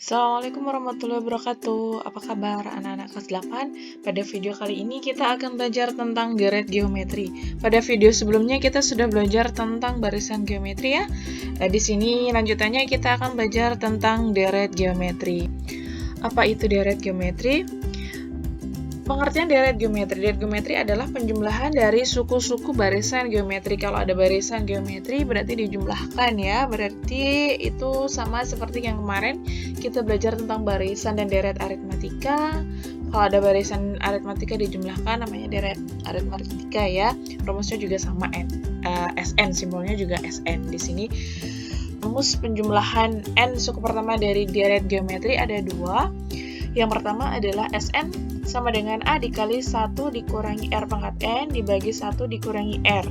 Assalamualaikum warahmatullahi wabarakatuh. Apa kabar anak-anak kelas 8? Pada video kali ini kita akan belajar tentang deret geometri. Pada video sebelumnya kita sudah belajar tentang barisan geometri ya. Di sini lanjutannya kita akan belajar tentang deret geometri. Apa itu deret geometri? Pengertian deret geometri. Deret geometri adalah penjumlahan dari suku-suku barisan geometri. Kalau ada barisan geometri berarti dijumlahkan ya. Berarti itu sama seperti yang kemarin kita belajar tentang barisan dan deret aritmatika. Kalau ada barisan aritmatika dijumlahkan namanya deret aritmatika ya. Rumusnya juga sama SN, simbolnya juga SN. Di sini rumus penjumlahan n suku pertama dari deret geometri ada dua. Yang pertama adalah SN sama dengan A dikali 1 dikurangi R pangkat N dibagi 1 dikurangi R.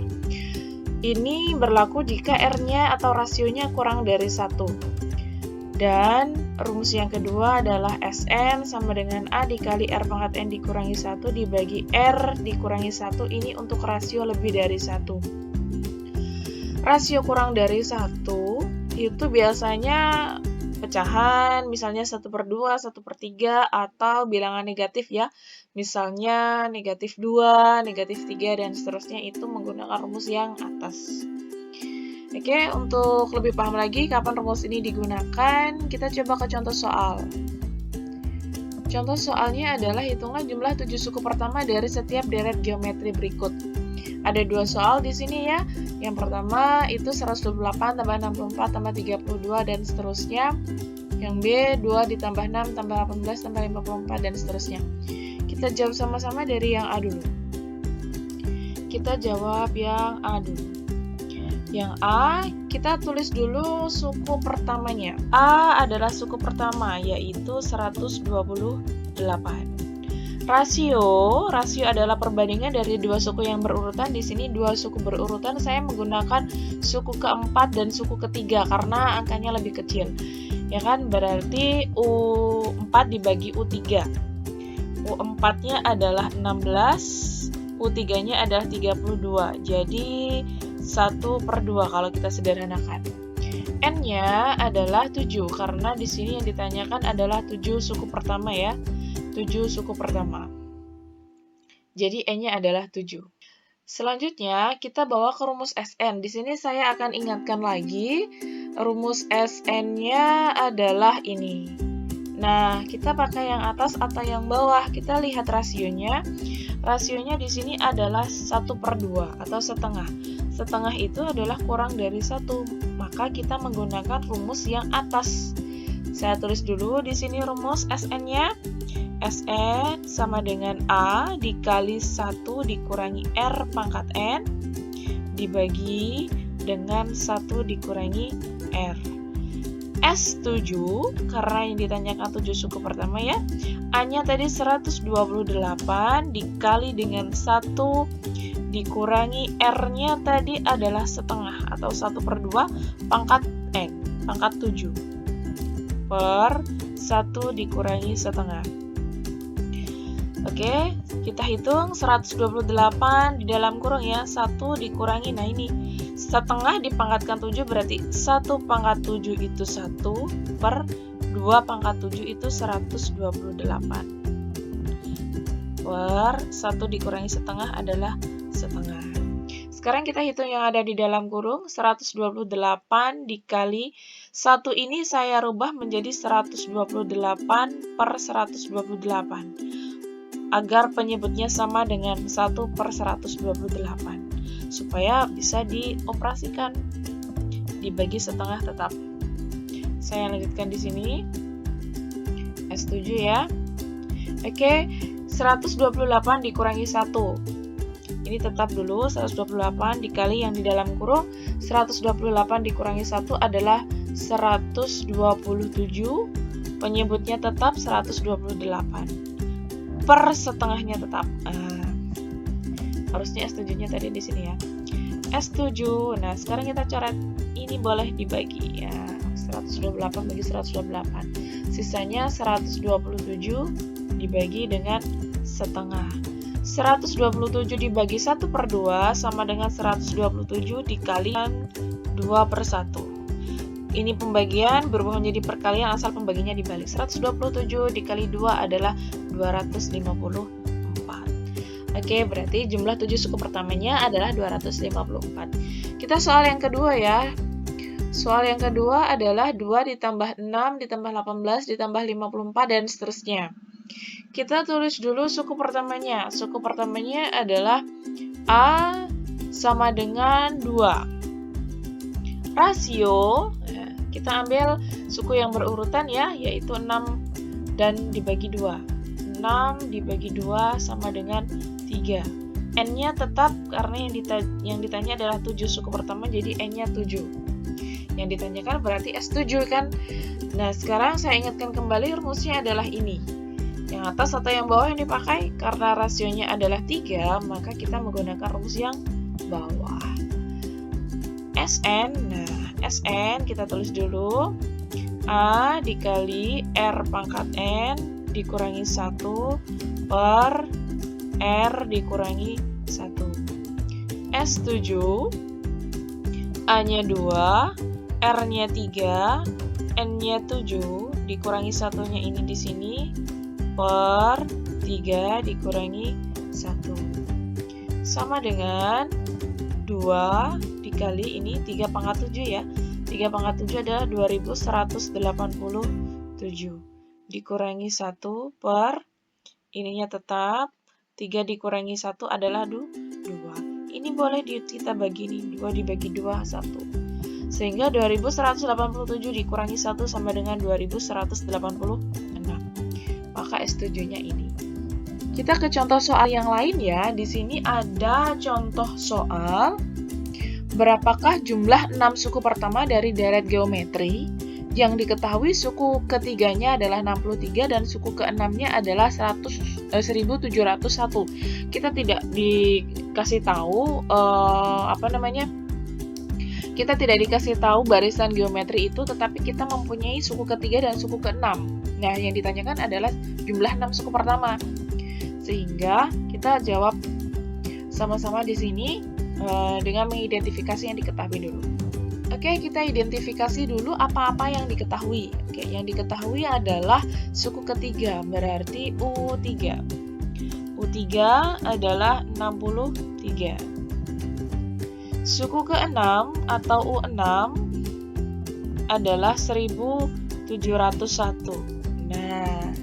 Ini berlaku jika R-nya atau rasionya kurang dari 1. Dan rumus yang kedua adalah SN sama dengan A dikali R pangkat N dikurangi 1 dibagi R dikurangi 1. Ini untuk rasio lebih dari 1. Rasio kurang dari 1 itu biasanya pecahan, misalnya 1/2, 1/3, atau bilangan negatif ya. Misalnya negatif 2, negatif 3, dan seterusnya itu menggunakan rumus yang atas. Oke, untuk lebih paham lagi kapan rumus ini digunakan, kita coba ke contoh soal. Contoh soalnya adalah hitungan jumlah 7 suku pertama dari setiap deret geometri berikut. Ada dua soal di sini ya. Yang pertama itu 128 tambah 64 tambah 32 dan seterusnya. Yang B 2 ditambah 6 tambah 18 tambah 54 dan seterusnya. Kita jawab sama-sama dari yang A dulu. Kita jawab yang A dulu. Yang A, kita tulis dulu suku pertamanya. A adalah suku pertama, yaitu 128. Rasio adalah perbandingan dari dua suku yang berurutan. Di sini dua suku berurutan, saya menggunakan suku keempat dan suku ketiga karena angkanya lebih kecil. Ya kan, berarti U4 dibagi U3. U4-nya adalah 16, U3-nya adalah 32. Jadi 1/2 kalau kita sederhanakan. N-nya adalah 7 karena di sini yang ditanyakan adalah 7 suku pertama ya. 7 suku pertama. Jadi N-nya adalah 7. Selanjutnya kita bawa ke rumus SN. Di sini saya akan ingatkan lagi rumus SN-nya adalah ini. Nah, kita pakai yang atas atau yang bawah. Kita lihat rasionya. Rasionya di sini adalah 1/2 atau setengah. Setengah itu adalah kurang dari 1. Maka kita menggunakan rumus yang atas. Saya tulis dulu di sini rumus SN-nya. SN sama dengan A dikali 1 dikurangi R pangkat N dibagi dengan 1 dikurangi R. S7 karena yang ditanyakan 7 suku pertama ya. A-nya tadi 128 dikali dengan 1 dikurangi R-nya tadi adalah setengah atau 1/2 pangkat N, pangkat 7 per 1 dikurangi setengah. Oke, kita hitung 128 di dalam kurung ya, 1 dikurangi, nah ini setengah dipangkatkan 7 berarti 1 pangkat 7 itu 1 per 2 pangkat 7 itu 128 per 1 dikurangi setengah adalah setengah. Sekarang kita hitung yang ada di dalam kurung, 128 dikali 1 ini saya rubah menjadi 128 per 128. Agar penyebutnya sama dengan 1 per 128 supaya bisa dioperasikan dibagi setengah tetap. Saya lanjutkan di sini S7 ya. Oke, 128 dikurangi 1. Ini tetap dulu 128 dikali yang di dalam kurung 128 dikurangi 1 adalah 127. Penyebutnya tetap 128. Per setengahnya tetap. Harusnya S7-nya tadi di sini ya. S7. Nah, sekarang kita coret ini boleh dibagi ya. 128 bagi 128. Sisanya 127 dibagi dengan setengah. 127 dibagi 1/2 sama dengan 127 dikali 2/1. Ini pembagian berubah menjadi perkalian asal pembaginya dibalik. 127 dikali 2 adalah 254. Oke, berarti jumlah 7 suku pertamanya adalah 254. Kita soal yang kedua ya. Soal yang kedua adalah 2 ditambah 6 ditambah 18 ditambah 54 dan seterusnya. Kita tulis dulu suku pertamanya. Suku pertamanya adalah A sama dengan 2. Rasio, kita ambil suku yang berurutan ya, yaitu 6 dan dibagi 2. 6 dibagi 2 sama dengan 3. N-nya tetap karena yang ditanya adalah 7 suku pertama, jadi N-nya 7. Yang ditanyakan berarti S7 kan? Nah, sekarang saya ingatkan kembali rumusnya adalah ini. Yang atas atau yang bawah yang dipakai, karena rasionya adalah 3, maka kita menggunakan rumus yang bawah. Sn, nah Sn kita tulis dulu. A dikali R pangkat N dikurangi 1 per R dikurangi 1. S7, A-nya 2, R-nya 3, N-nya 7, dikurangi 1-nya ini di sini, per 3 dikurangi 1. Sama dengan 2 dikali ini 3 pangkat 7 ya. 3 pangkat 7 adalah 2187. Dikurangi 1 per, ininya tetap, 3 dikurangi 1 adalah 2. Ini boleh kita bagi nih, 2 dibagi 2, 1. Sehingga 2187 dikurangi 1 sama dengan 2186. Maka S7-nya ini. Kita ke contoh soal yang lain ya. Di sini ada contoh soal berapakah jumlah 6 suku pertama dari deret geometri yang diketahui suku ketiganya adalah 63 dan suku keenamnya adalah 1701. Kita tidak dikasih tahu kita tidak dikasih tahu barisan geometri itu, tetapi kita mempunyai suku ketiga dan suku keenam. Nah, yang ditanyakan adalah jumlah 6 suku pertama. Sehingga kita jawab sama-sama di sini dengan mengidentifikasi yang diketahui dulu. Oke, kita identifikasi dulu apa-apa yang diketahui. Oke, yang diketahui adalah suku ketiga, berarti U3. U3 adalah 63. Suku keenam atau U6 adalah 1701. Nah,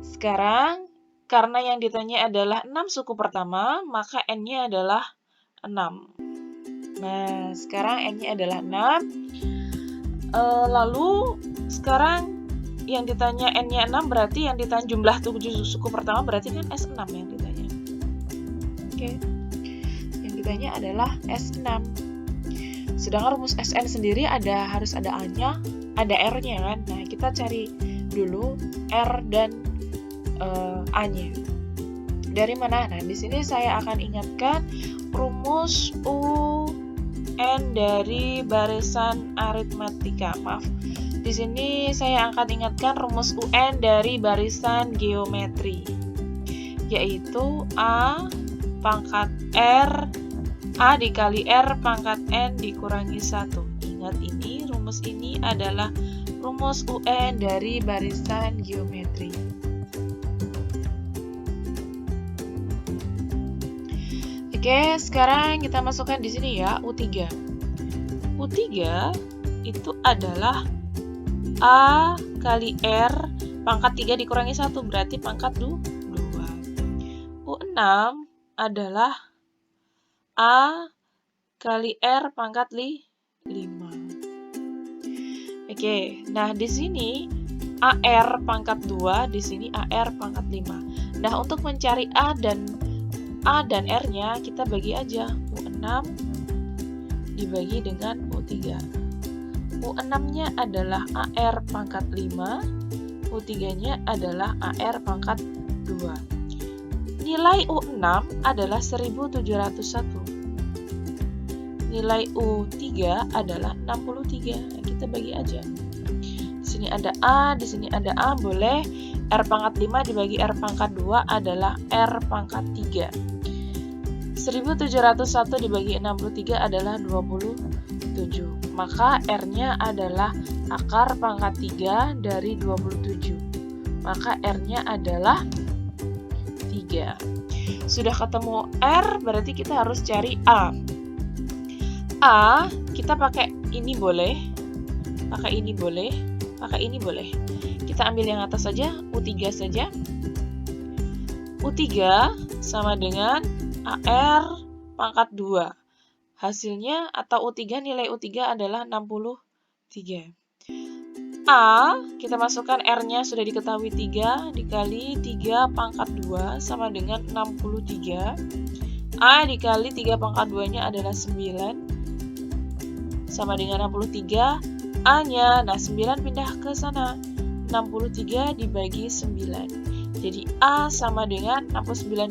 sekarang karena yang ditanya adalah 6 suku pertama, maka N-nya adalah 6. Nah, sekarang N-nya adalah 6. Lalu, sekarang yang ditanya N-nya 6, berarti yang ditanya jumlah 7 suku pertama, berarti kan S6 yang ditanya. Oke. Yang ditanya adalah S6. Sedangkan rumus Sn sendiri harus ada A-nya, ada R-nya kan. Nah, kita cari dulu R dan A-nya. Dari mana? Nah, di sini saya akan ingatkan rumus UN dari barisan aritmatika. Maaf. Di sini saya akan ingatkan rumus UN dari barisan geometri, yaitu A pangkat R, A dikali R pangkat N dikurangi 1. Ingat ini, rumus ini adalah rumus UN dari barisan geometri. Oke, sekarang kita masukkan di sini ya, U3. U3 itu adalah A kali R pangkat 3 dikurangi 1, berarti pangkat 2. U6 adalah A kali R pangkat 5. Oke, nah di sini AR pangkat 2, di sini AR pangkat 5. Nah, untuk mencari A dan R-nya kita bagi aja. U6 dibagi dengan U3. U6-nya adalah AR pangkat 5, U3-nya adalah AR pangkat 2. Nilai U6 adalah 1701. Nilai U3 adalah 63. Nah, kita bagi aja. Di sini ada A, di sini ada A, boleh. R pangkat 5 dibagi R pangkat 2 adalah R pangkat 3. 1701 dibagi 63 adalah 27. maka R-nya adalah akar pangkat 3 dari 27. Maka R-nya adalah 3. Sudah ketemu R, berarti kita harus cari A. A, kita pakai ini boleh, pakai ini boleh, pakai ini boleh. Kita ambil yang atas saja, U3 saja. U3 sama dengan AR pangkat 2. Hasilnya atau U3, nilai U3 adalah 63. A, kita masukkan R-nya sudah diketahui 3 dikali 3 pangkat 2 sama dengan 63. A dikali 3 pangkat 2-nya adalah 9 sama dengan 63. A-nya, nah 9 pindah ke sana. 63 dibagi 9. Jadi A sama dengan 63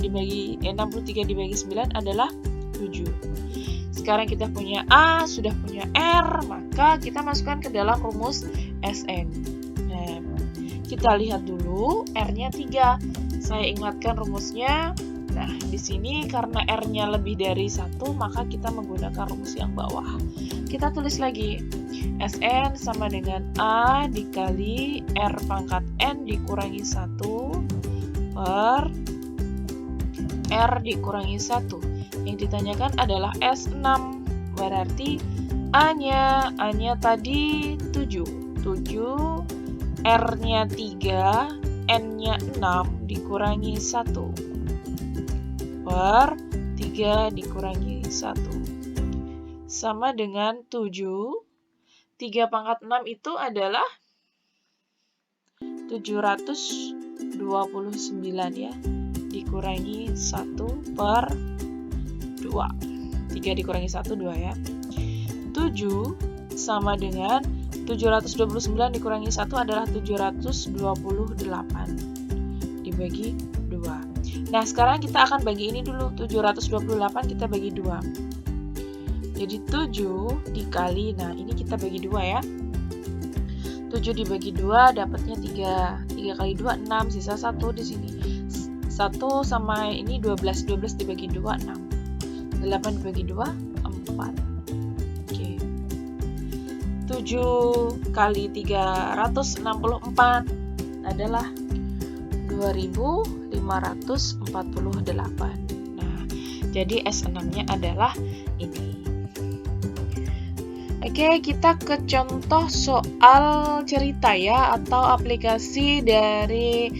dibagi 9 adalah 7. Sekarang kita punya A, sudah punya R, maka kita masukkan ke dalam rumus Sn. Nah, kita lihat dulu R-nya 3. Saya ingatkan rumusnya. Nah, di sini karena R-nya lebih dari 1, maka kita menggunakan rumus yang bawah. Kita tulis lagi. Sn sama dengan A dikali R pangkat N dikurangi 1 per R dikurangi 1. Yang ditanyakan adalah S6, berarti A-nya tadi 7, R-nya 3, N-nya 6 dikurangi 1 per 3 dikurangi 1 sama dengan 7. 3 pangkat 6 itu adalah 729 ya, dikurangi 1 per 2. 3 dikurangi 1, 2 ya. 7 sama dengan 729 dikurangi 1 adalah 728 dibagi 2. Nah, sekarang kita akan bagi ini dulu. 728 kita bagi 2. Jadi 7 dikali, nah ini kita bagi 2 ya. 7 dibagi 2 dapatnya 3. 3 kali 2, 6, sisa 1 di sini. 1 sama ini 12. 12 dibagi 2, 6. 8 dibagi 2, 4. Oke. 7 kali 364 adalah 2548. Nah, jadi S6-nya adalah ini. Oke, kita ke contoh soal cerita ya, atau aplikasi dari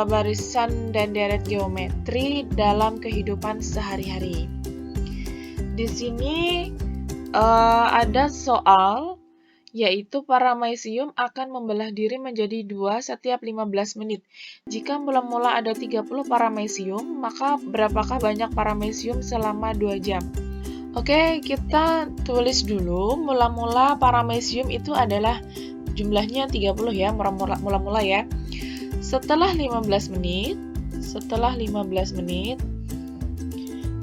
barisan dan deret geometri dalam kehidupan sehari-hari. Di sini ada soal, yaitu paramecium akan membelah diri menjadi 2 setiap 15 menit. Jika mula-mula ada 30 paramecium, maka berapakah banyak paramecium selama 2 jam? Oke, kita tulis dulu. Mula-mula paramecium itu adalah jumlahnya 30 ya, mula-mula ya. Setelah 15 menit,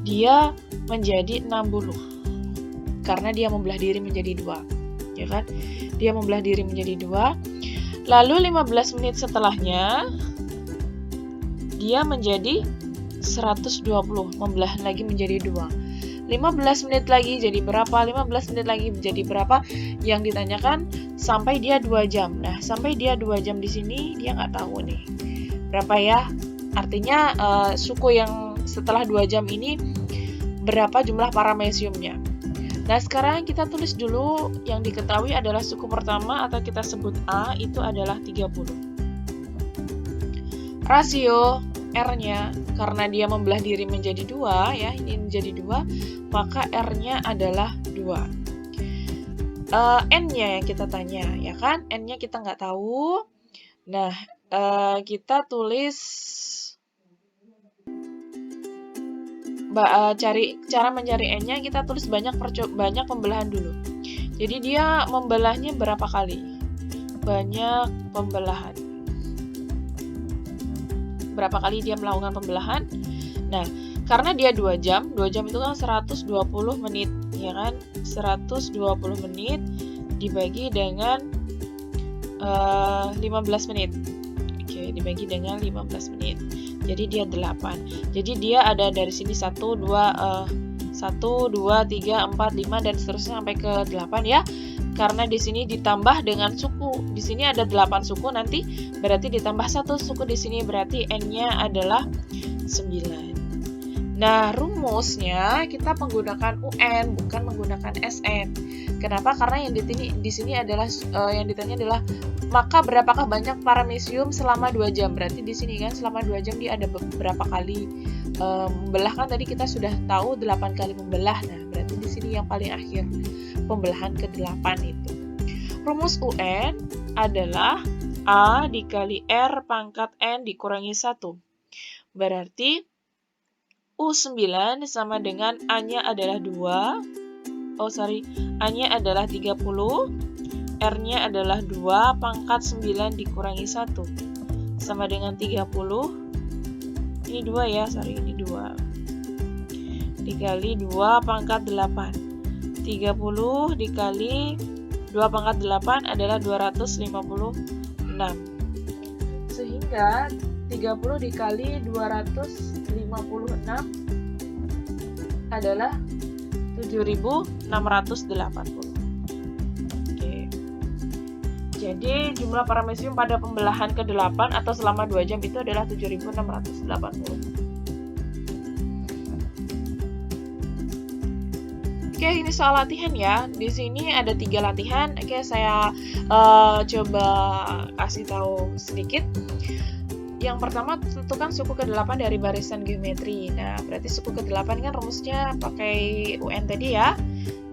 dia menjadi 60. Karena dia membelah diri menjadi 2. Ya kan? Dia membelah diri menjadi 2. Lalu 15 menit setelahnya, dia menjadi 120. Membelah lagi menjadi 2. 15 menit lagi jadi berapa? 15 menit lagi jadi berapa? Yang ditanyakan sampai dia 2 jam. Nah, sampai dia 2 jam di sini dia nggak tahu nih. Berapa ya? Artinya suku yang setelah 2 jam ini berapa jumlah parameciumnya. Nah, sekarang kita tulis dulu yang diketahui adalah suku pertama atau kita sebut A itu adalah 30. Rasio R-nya, karena dia membelah diri menjadi 2 ya, ini menjadi 2, maka R-nya adalah 2. N-nya yang kita tanya, ya kan? N-nya kita nggak tahu. Nah, kita tulis cara mencari N-nya, kita tulis banyak pembelahan dulu. Jadi dia membelahnya berapa kali? Banyak pembelahan. Berapa kali dia melakukan pembelahan? Nah, karena dia 2 jam itu kan 120 menit, ya kan? 120 menit dibagi dengan 15 menit. Oke, dibagi dengan 15 menit. Jadi dia 8. Jadi dia ada dari sini 1, 2, 1, 2, 3, 4, 5 dan seterusnya sampai ke 8 ya. Karena di sini ditambah dengan suku. Di sini ada 8 suku nanti berarti ditambah 1 suku di sini berarti n-nya adalah 9. Nah, rumusnya kita menggunakan UN bukan menggunakan SN. Kenapa? Karena yang di sini adalah yang ditanya adalah maka berapakah banyak paramecium selama 2 jam? Berarti di sini kan selama 2 jam dia ada beberapa kali membelah, kan tadi kita sudah tahu 8 kali membelah. Nah, berarti di sini yang paling akhir pembelahan ke-8 itu. Rumus UN adalah A dikali R pangkat N dikurangi 1. Berarti U9 sama dengan A-nya adalah 2. A-nya adalah 30. R-nya adalah 2 pangkat 9 dikurangi 1. Sama dengan 30. Ini 2 ya, ini 2. Dikali 2 pangkat 8. 30 dikali 2 pangkat 8 adalah 256. Sehingga 30 dikali 256 adalah 7.680. Oke. Jadi jumlah paramecium pada pembelahan ke-8 atau selama 2 jam itu adalah 7.680. Oke, ini soal latihan ya. Di sini ada 3 latihan. Oke, saya coba kasih tahu sedikit. Yang pertama, tentukan suku ke-8 dari barisan geometri. Nah, berarti suku ke-8 kan rumusnya pakai UN tadi ya.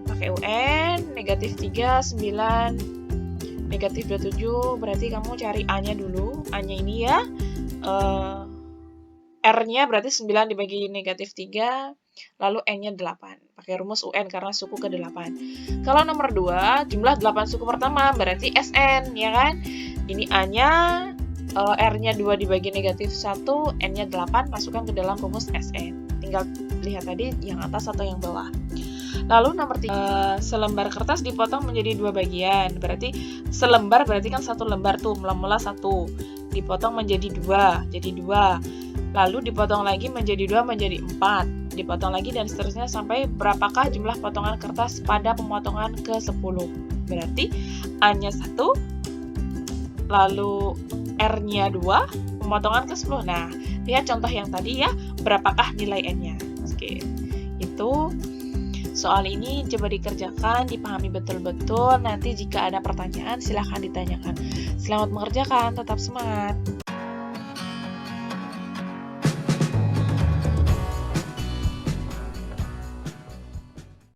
Pakai UN, negatif 3, 9, negatif 27. Berarti kamu cari A-nya dulu. A-nya ini ya. R-nya berarti 9 dibagi negatif 3. Lalu N-nya 8. Pakai rumus UN karena suku ke-8. Kalau nomor 2, jumlah 8 suku pertama berarti SN, ya kan? Ini A-nya, R-nya 2 dibagi negatif 1, N-nya 8, masukkan ke dalam rumus SN. Tinggal lihat tadi yang atas atau yang bawah. Lalu nomor 3, selembar kertas dipotong menjadi 2 bagian. Berarti selembar berarti kan 1 lembar tuh, mula-mula 1. Dipotong menjadi 2, jadi 2. Lalu dipotong lagi menjadi 2 menjadi 4. Dipotong lagi dan seterusnya sampai berapakah jumlah potongan kertas pada pemotongan ke-10. Berarti A-nya 1, lalu R-nya 2, pemotongan ke-10. Nah, lihat contoh yang tadi ya, berapakah nilai N-nya. Oke, itu soal ini coba dikerjakan, dipahami betul-betul. Nanti jika ada pertanyaan silahkan ditanyakan. Selamat mengerjakan, tetap semangat.